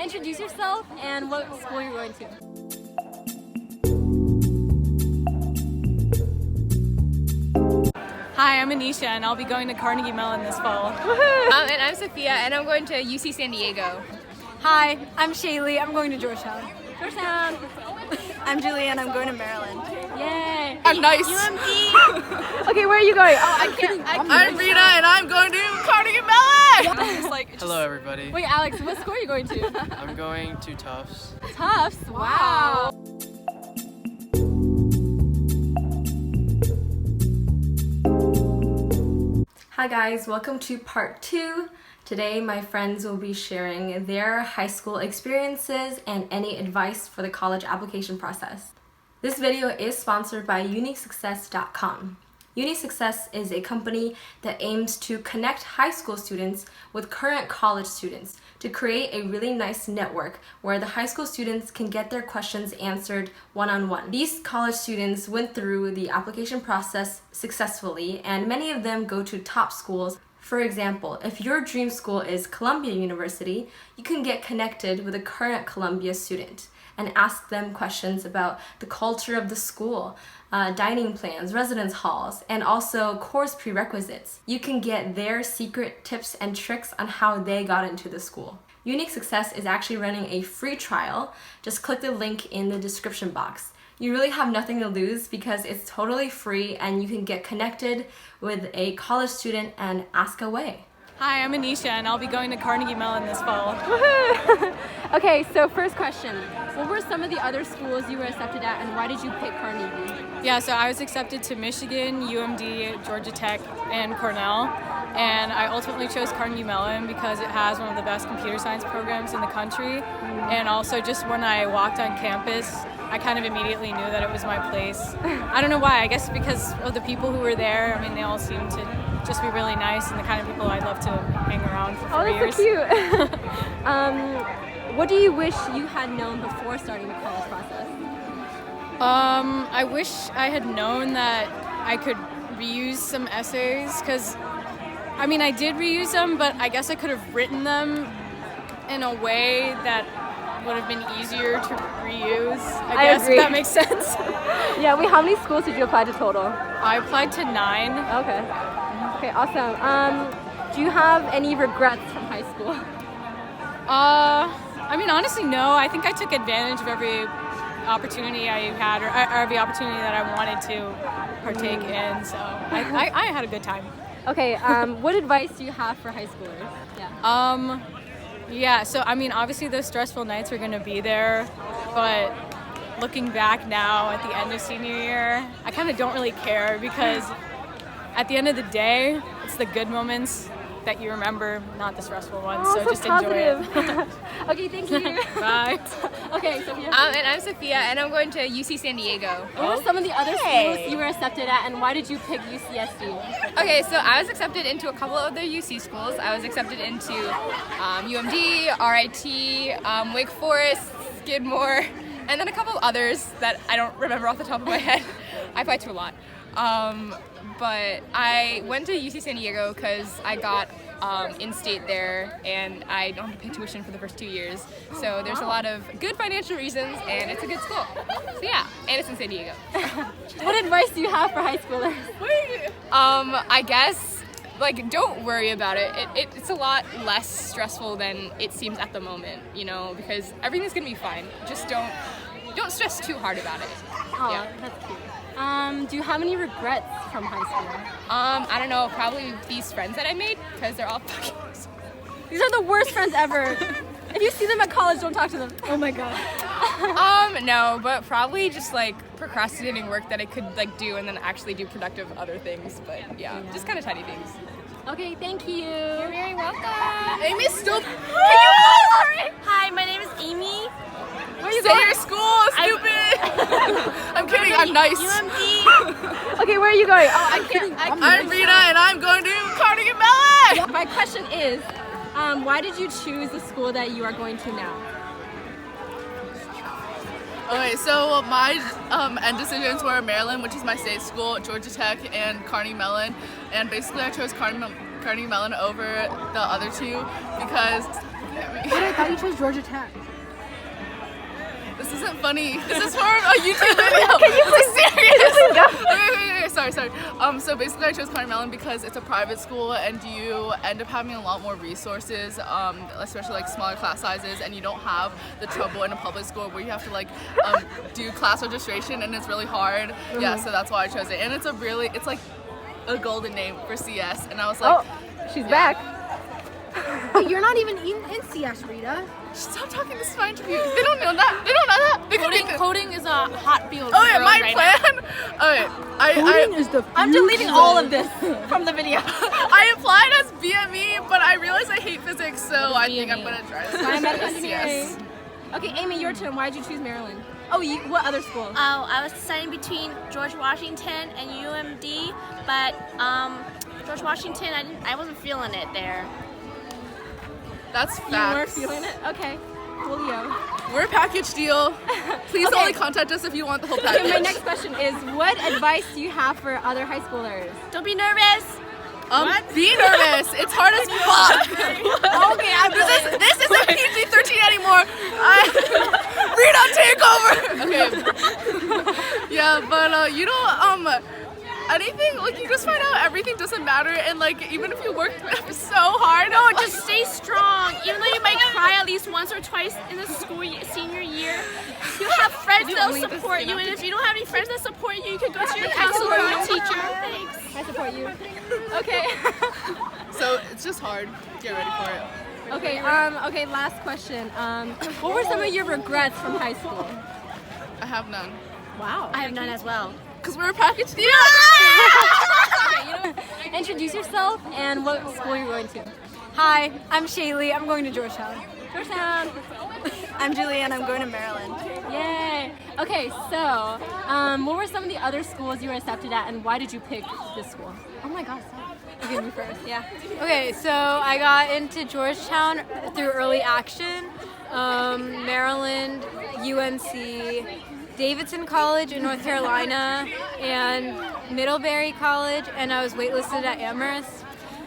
Introduce yourself and what school you're going to. Hi, I'm Aneesha, and I'll be going to Carnegie Mellon this fall. And I'm Sophia, and I'm going to UC San Diego. Hi, I'm Shaily. I'm going to Georgetown. Georgetown. I'm Juliana. I'm going to Maryland. Yay. I'm nice. UMD. Okay, where are you going? Oh, I'm Rita, and I'm going to Carnegie Mellon! Hello, everybody. Wait, Alex, what school are you going to? I'm going to Tufts. Tufts. Wow. Hi guys, welcome to part 2. Today my friends will be sharing their high school experiences and any advice for the college application process. This video is sponsored by UniSuccess.com. UniSuccess is a company that aims to connect high school students with current college students to create a really nice network where the high school students can get their questions answered one-on-one. These college students went through the application process successfully, and many of them go to top schools. For example, if your dream school is Columbia University, you can get connected with a current Columbia student and ask them questions about the culture of the school, dining plans, residence halls, and also course prerequisites. You can get their secret tips and tricks on how they got into the school. UniSuccess is actually running a free trial. Just click the link in the description box. You really have nothing to lose because it's totally free and you can get connected with a college student and ask away. Hi, I'm Aneesha, and I'll be going to Carnegie Mellon this fall. Okay, so first question. What were some of the other schools you were accepted at, and why did you pick Carnegie? Yeah, so I was accepted to Michigan, UMD, Georgia Tech, and Cornell. And I ultimately chose Carnegie Mellon because it has one of the best computer science programs in the country. And also just when I walked on campus, I kind of immediately knew that it was my place. I don't know why, I guess because of the people who were there. I mean, they all seemed to just be really nice and the kind of people I'd love to hang around for 4 years. Oh, that's so cute. What do you wish you had known before starting the college process? I wish I had known that I could reuse some essays, because I mean, I did reuse them, but I guess I could have written them in a way that would have been easier to reuse. I guess, agree. if that makes sense. Yeah, how many schools did you apply to total? I applied to 9. Okay, awesome. Do you have any regrets from high school? I mean, honestly, no. I think I took advantage of every opportunity I had, or every opportunity that I wanted to partake in, so I had a good time. Okay, what advice do you have for high schoolers? Yeah, so I mean, obviously those stressful nights are going to be there, but looking back now at the end of senior year, I kind of don't really care, because at the end of the day, it's the good moments that you remember, not the stressful ones, so just positive. Enjoy it. Okay, thank you. Bye. Okay, Sophia. And I'm Sophia, and I'm going to UC San Diego. What were some of the other schools you were accepted at, and why did you pick UCSD? Okay, so I was accepted into a couple of other UC schools. I was accepted into UMD, RIT, Wake Forest, Skidmore, and then a couple of others that I don't remember off the top of my head. I applied to a lot. But I went to UC San Diego because I got in-state there, and I don't have to pay tuition for the first 2 years. So there's a lot of good financial reasons, and it's a good school. So yeah, and it's in San Diego. What advice do you have for high schoolers? I guess, don't worry about it. It's a lot less stressful than it seems at the moment, because everything's gonna be fine. Just don't stress too hard about it. Oh, yeah. That's cute. Do you have any regrets from high school? I don't know, probably these friends that I made, because they're all fucking awesome. These are the worst friends ever. If you see them at college, don't talk to them. Oh my god. No, but probably just procrastinating work that I could do and then actually do productive other things. But yeah. Just kind of tiny things. Okay, thank you. You're very welcome. Amy's still... Hi, my name is Amy. Where are you Say going? your school, stupid! I'm kidding, I'm nice. UMD. Okay, where are you going? Oh, I'm Rita, and I'm going to Carnegie Mellon! My question is, why did you choose the school that you are going to now? Okay, so my end decisions were Maryland, which is my state school, Georgia Tech, and Carnegie Mellon. And basically I chose Carnegie Mellon over the other two because BME. But I thought you chose Georgia Tech. This isn't funny. This is for a YouTube video. Can you please serious? Okay, sorry. So basically I chose Carnegie Mellon because it's a private school and you end up having a lot more resources, especially like smaller class sizes, and you don't have the trouble in a public school where you have to like do class registration and it's really hard. Yeah, so that's why I chose it. And it's like a golden name for CS, and I was like, She's back. But you're not even in CS, Rita. stop talking this fine to me. They don't know that. They don't know that. They Coding is a hot field. Oh yeah, my right plan. Okay, Coding is the I'm deleting all of this from the video. I applied as BME, but I realized I hate physics, so I think I'm gonna try this. Biomedical engineering. Okay, Amy, your turn. Why did you choose Maryland? Oh, what other school? Oh, I was deciding between George Washington and UMD, but George Washington, I wasn't feeling it there. That's facts. You weren't feeling it? Okay. Coolio. We're a package deal. Please Okay. only contact us if you want the whole package. Okay, my next question is, what advice do you have for other high schoolers? Don't be nervous. Be nervous. It's hard as fuck. Okay, This isn't PG-13 anymore. Rita, take over. Okay. Yeah, but anything, like, you just find out everything doesn't matter, and like even if you work so hard, No, just stay strong. Even though you might cry at least once or twice in the senior year, you have friends that'll support you. And if you don't have any friends that support you, you can go to your counselor or your teacher. Thanks. I support you. Okay. so it's just hard. Get ready for it. Okay, okay, last question. What were some of your regrets from high school? I have none. Wow. I have none as well. Cause we're a package deal. Introduce yourself and what school you're going to. Hi, I'm Shaily. I'm going to Georgetown. Georgetown. I'm Juliana. I'm going to Maryland. Yay. Okay, so what were some of the other schools you were accepted at, and why did you pick this school? Oh my God, stop. Okay, me first. Yeah. Okay, so I got into Georgetown through early action, Maryland, UNC, Davidson College in North Carolina, and Middlebury College, and I was waitlisted at Amherst.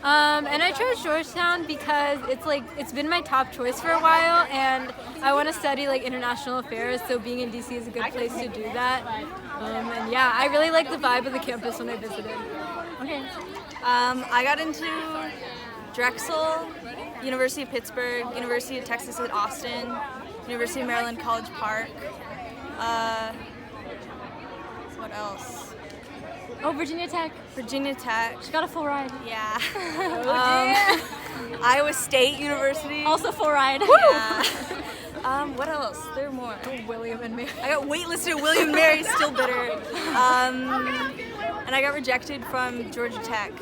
And I chose Georgetown because it's been my top choice for a while, and I want to study like international affairs, so being in DC is a good place to do that. And yeah, I really like the vibe of the campus when I visited. Okay. I got into Drexel, University of Pittsburgh, University of Texas at Austin, University of Maryland College Park. What else? Oh, Virginia Tech. Virginia Tech. She got a full ride. Yeah. Iowa State University. Also full ride. Yeah. What else? There are more. William and Mary. I got waitlisted at William and Mary, still bitter. And I got rejected from Georgia Tech.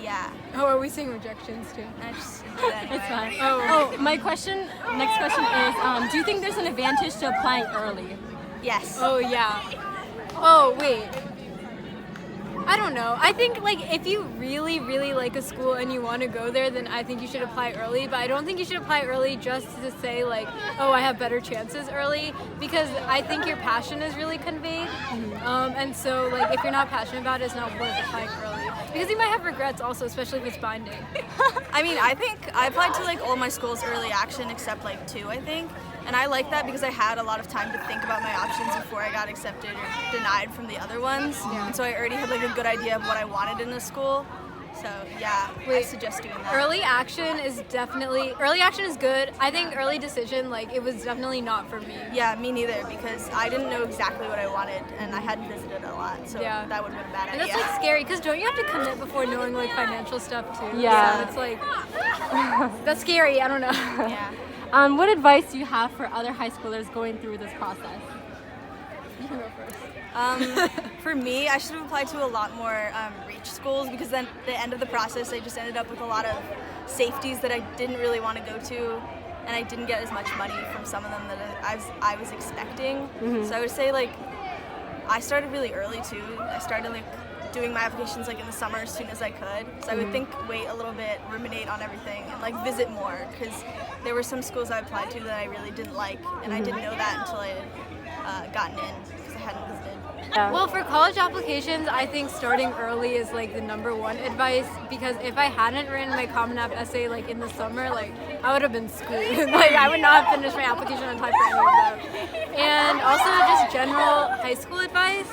Yeah. Oh, are we seeing rejections too? I just did that anyway. It's fine. Oh, next question is, do you think there's an advantage to applying early? Yes. Oh yeah. Oh wait. I don't know. I think like if you really, really like a school and you want to go there, then I think you should apply early. But I don't think you should apply early just to say like, oh, I have better chances early, because I think your passion is really conveyed. And so like if you're not passionate about it, it's not worth applying early, because you might have regrets also, especially if it's binding. I mean, I think I applied to like all my schools early action except like 2, I think. And I like that because I had a lot of time to think about my options before I got accepted or denied from the other ones. And so I already had like a good idea of what I wanted in the school. So yeah, I suggest doing that. Early action is good. I think early decision, like it was definitely not for me. Yeah, me neither, because I didn't know exactly what I wanted and I hadn't visited a lot. So Yeah. that would have been a bad And idea. that's like scary, because don't you have to commit before knowing like financial stuff too? Yeah. So it's like, that's scary, I don't know. Yeah. What advice do you have for other high schoolers going through this process? You can go first. For me, I should have applied to a lot more reach schools, because then at the end of the process, I just ended up with a lot of safeties that I didn't really want to go to, and I didn't get as much money from some of them that I was expecting. So I would say like I started really early too. I started like doing my applications like in the summer as soon as I could. So I would wait a little bit, ruminate on everything, and like visit more, because there were some schools I applied to that I really didn't like, and I didn't know that until I had gotten in, because I hadn't visited. Well, for college applications, I think starting early is like the #1 advice, because if I hadn't written my Common App essay like in the summer, like I would have been screwed. Like, I would not have finished my application on time for any of them. And also just general high school advice.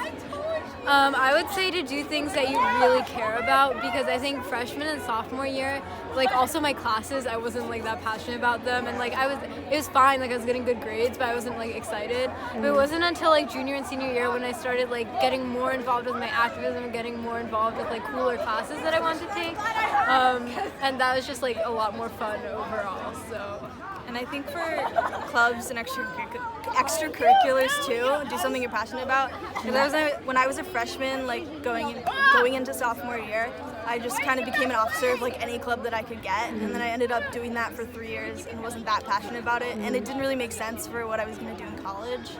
I would say to do things that you really care about, because I think freshman and sophomore year, like also my classes, I wasn't like that passionate about them, and like it was fine, like I was getting good grades, but I wasn't like excited. But it wasn't until like junior and senior year when I started like getting more involved with my activism, getting more involved with like cooler classes that I wanted to take, and that was just like a lot more fun overall. So. And I think for clubs and extracurriculars too, do something you're passionate about. Because when I was a freshman, like going into sophomore year, I just kind of became an officer of like any club that I could get, and then I ended up doing that for 3 years and wasn't that passionate about it, and it didn't really make sense for what I was going to do in college.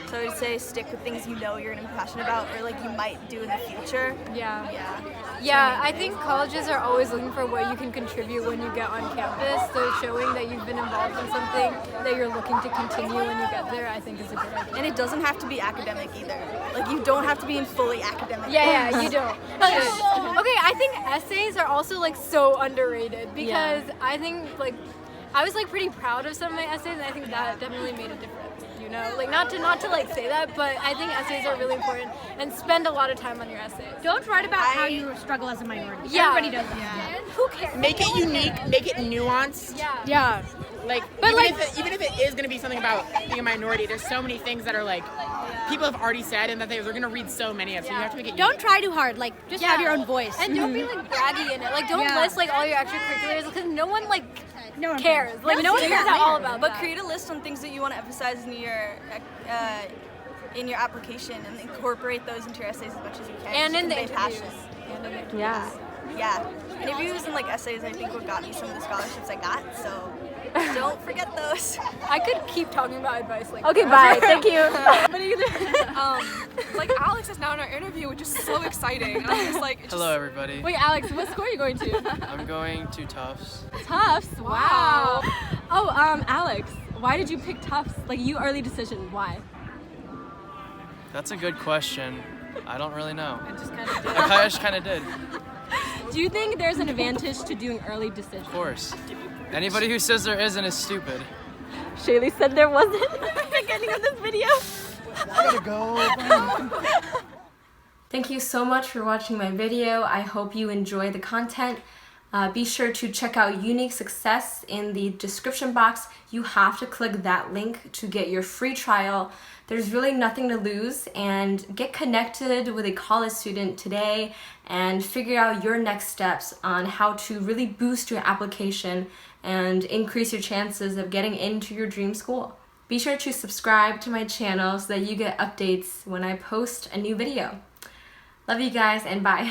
So I would say stick with things you know you're going to be passionate about, or like you might do in the future. Yeah, I think colleges are always looking for what you can contribute when you get on campus. So showing that you've been involved in something that you're looking to continue when you get there, I think is a good idea. And it doesn't have to be academic either. Like you don't have to be in fully academic. Yeah, you don't. Okay, I think essays are also like so underrated, because I think like I was like pretty proud of some of my essays, and I think that definitely made a difference. You know, like not to like say that, but I think essays are really important, and spend a lot of time on your essays. Don't write about how you struggle as a minority. Yeah. Everybody does that. Who cares? Make it unique, make it nuanced. Yeah. Like, But even if it is going to be something about being a minority, there's so many things that are like people have already said, and that they're going to read so many of. So you have to make it. Don't try too hard. Like, just have your own voice. And don't be like braggy in it. Like, don't list like all your extracurriculars, because no one like cares. Like, no one cares at all about But that. create a list on things that you want to emphasize in your application, and incorporate those into your essays as much as you can. And in the Convey interviews. passion. Yeah. Yeah. Interviews and like essays, I think what got me some of the scholarships I got. So don't forget those. I could keep talking about advice like Okay, that. bye. Thank you. Like Alex is now in our interview, which is so exciting. And I'm just like, Hello, everybody. Wait, Alex, what school are you going to? I'm going to Tufts. Tufts. Wow. Oh, Alex, why did you pick Tufts? Like, you early decision. Why? That's a good question. I don't really know. I just kind of did. I just kind of did. Do you think there's an advantage to doing early decisions? Of course. Anybody who says there isn't is stupid. Shaily said there wasn't at the beginning of this video. I gotta go. Thank you so much for watching my video. I hope you enjoy the content. Be sure to check out UniSuccess in the description box. You have to click that link to get your free trial. There's really nothing to lose, and get connected with a college student today and figure out your next steps on how to really boost your application and increase your chances of getting into your dream school. Be sure to subscribe to my channel so that you get updates when I post a new video. Love you guys, and bye.